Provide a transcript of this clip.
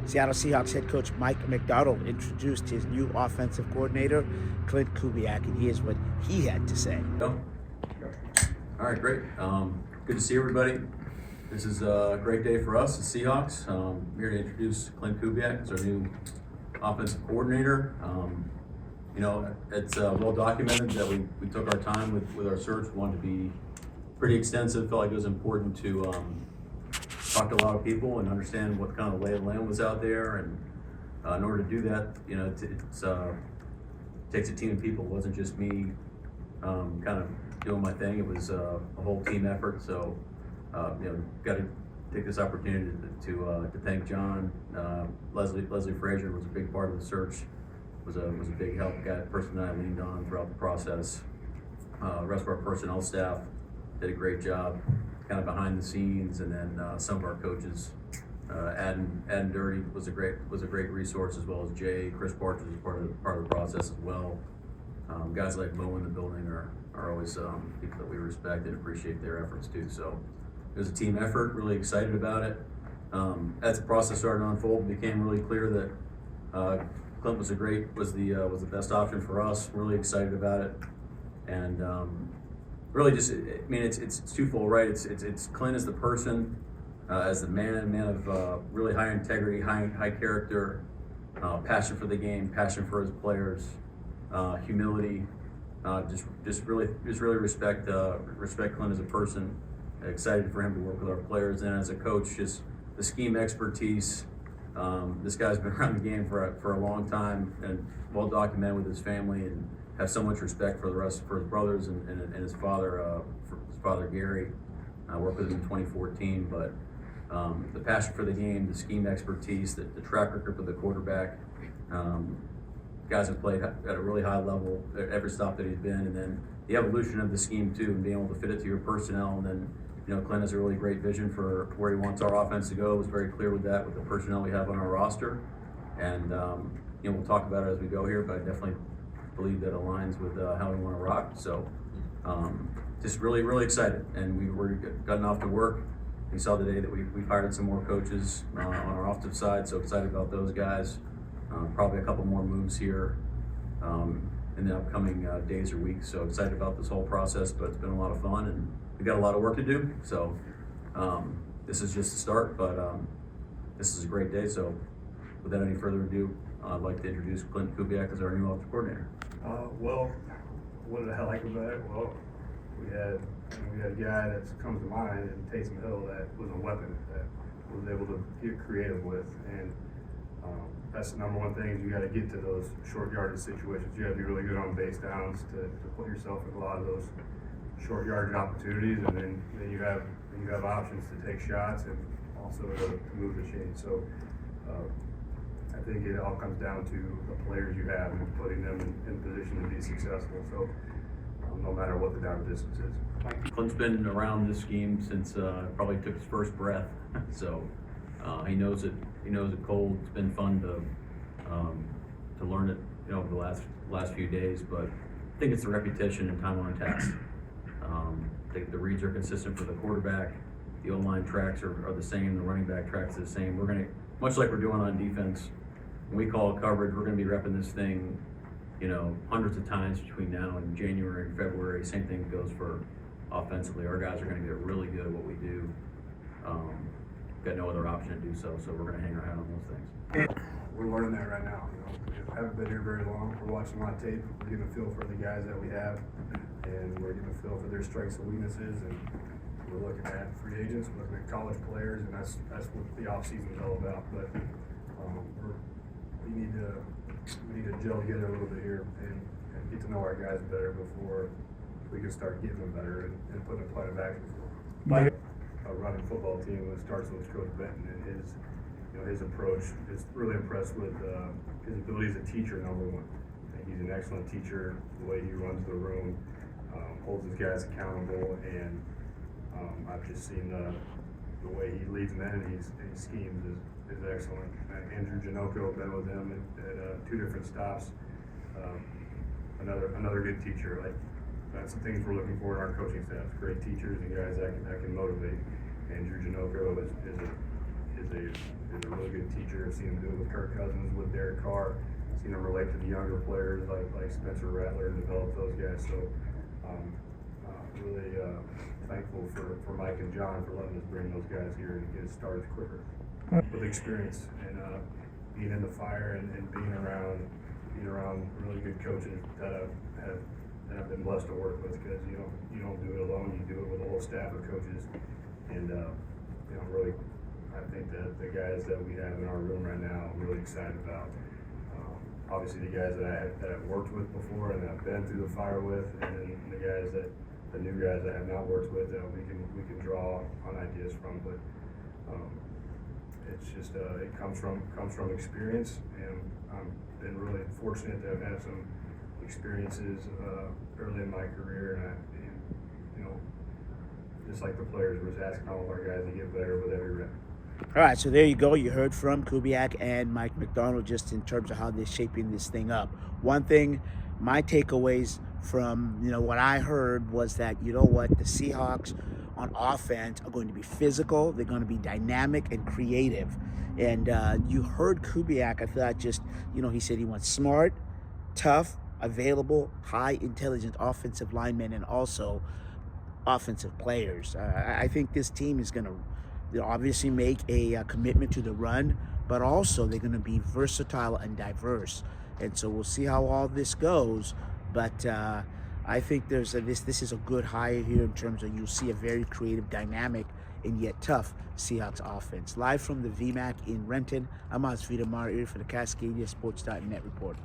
Seattle Seahawks head coach Mike Macdonald introduced his new offensive coordinator, Klint Kubiak, and here's what he had to say. All right, great. Good to see everybody. This is a great day for us, the Seahawks. I'm here to introduce Klint Kubiak as our new offensive coordinator. It's well documented that we took our time with our search. We wanted to be pretty extensive. Felt like it was important to talk to a lot of people and understand what kind of lay of the land was out there. And in order to do that, it takes a team of people. It wasn't just me kind of doing my thing. It was a whole team effort. So, got to take this opportunity to thank John. Leslie Frazier was a big part of the search. Was a big help. Person that I leaned on throughout the process. The rest of our personnel staff did a great job, kind of behind the scenes, and then some of our coaches. Adam Dirty was a great resource, as well as Jay. Chris Parch was part of the process as well. Guys like Mo in the building are always people that we respect and appreciate their efforts too. So it was a team effort. Really excited about it. As the process started to unfold, it became really clear that Klint was the best option for us. Really excited about it, and really it's twofold, right? It's Klint as the person, as the man of really high integrity, high character, passion for the game, passion for his players, humility, just really respect Klint as a person. Excited for him to work with our players, and as a coach, just the scheme expertise. This guy's been around the game for a long time and well documented with his family, and have so much respect for his brothers and his father Gary. I worked with him in 2014, but the passion for the game, the scheme expertise, the track record with the quarterback. Guys have played at a really high level at every stop that he's been, and then the evolution of the scheme too, and being able to fit it to your personnel. And then, Klint has a really great vision for where he wants our offense to go. It was very clear with that, with the personnel we have on our roster. And we'll talk about it as we go here, but I definitely believe that aligns with how we want to rock. So just really excited, and we were gotten off to work. You saw the day that we've hired some more coaches on our offensive side, so excited about those guys. Probably a couple more moves here in the upcoming days or weeks. So excited about this whole process, but it's been a lot of fun, and we've got a lot of work to do. So this is just the start, but this is a great day. So without any further ado, I'd like to introduce Klint Kubiak as our new offensive coordinator. Well, what did I like about it? Well, we had a guy that comes to mind in Taysom Hill that was a weapon that was able to get creative with, and that's the number one thing is you got to get to those short yardage situations. You got to be really good on base downs to put yourself in a lot of those short yardage opportunities, and then you have options to take shots and also to move the chain. So I think it all comes down to the players you have and putting them in position to be successful. So no matter what the down distance is. Klint's been around this scheme since probably took his first breath, so he knows it. He knows it cold. It's been fun to learn it, over the last few days. But I think it's the repetition and time on task. I think the reads are consistent for the quarterback. The O-line tracks are the same. The running back tracks are the same. We're gonna, much like we're doing on defense, when we call coverage, we're gonna be repping this thing, hundreds of times between now and January and February. Same thing goes for offensively. Our guys are going to get really good at what we do. Got no other option to do so we're going to hang our hat on those things. We're learning that right now. We haven't been here very long. We're watching a lot of tape. We're getting a feel for the guys that we have, and we're getting a feel for their strengths and weaknesses. And we're looking at free agents, we're looking at college players, and that's what the off season is all about. But we need to gel together a little bit here and get to know our guys better before we can start getting them better and putting a plan of action for them. A running football team that starts with Coach Benton and his approach. Is really impressed with his ability as a teacher, number one. I think he's an excellent teacher. The way he runs the room, holds his guys accountable, and I've just seen the way he leads men and he schemes is excellent. Andrew Janoko, been with him at two different stops. Another good teacher. That's the things we're looking for in our coaching staff. Great teachers and guys that can motivate. Andrew Janoko is and a really good teacher. I've seen him do it with Kirk Cousins, with Derek Carr. I've seen him relate to the younger players like Spencer Rattler and develop those guys. So really thankful for Mike and John for letting us bring those guys here and get us started quicker with experience and being in the fire and being around really good coaches that I've been blessed to work with, because you don't do it alone. You do it with a whole staff of coaches, and really, I think that the guys that we have in our room right now, I'm really excited about. Obviously, the guys that I've worked with before and that I've been through the fire with, and then the new guys that I have not worked with, that we can draw on ideas from. But it's just it comes from experience, and I've been really fortunate to have had some experiences early in my career, and just like the players, we're just asking all of our guys to get better with every rep. All right, so there you go. You heard from Kubiak and Mike Macdonald just in terms of how they're shaping this thing up. One thing, my takeaways from what I heard was that the Seahawks on offense are going to be physical. They're going to be dynamic and creative. And you heard Kubiak. I thought he said he wants smart, tough, available, high intelligent offensive linemen and also offensive players. I think this team is going to obviously make a commitment to the run, but also they're going to be versatile and diverse. And so we'll see how all this goes. But I think this is a good hire here in terms of you'll see a very creative, dynamic, and yet tough Seahawks offense. Live from the VMAC in Renton, I'm Osvita Mara for the Cascadia Sports.net report.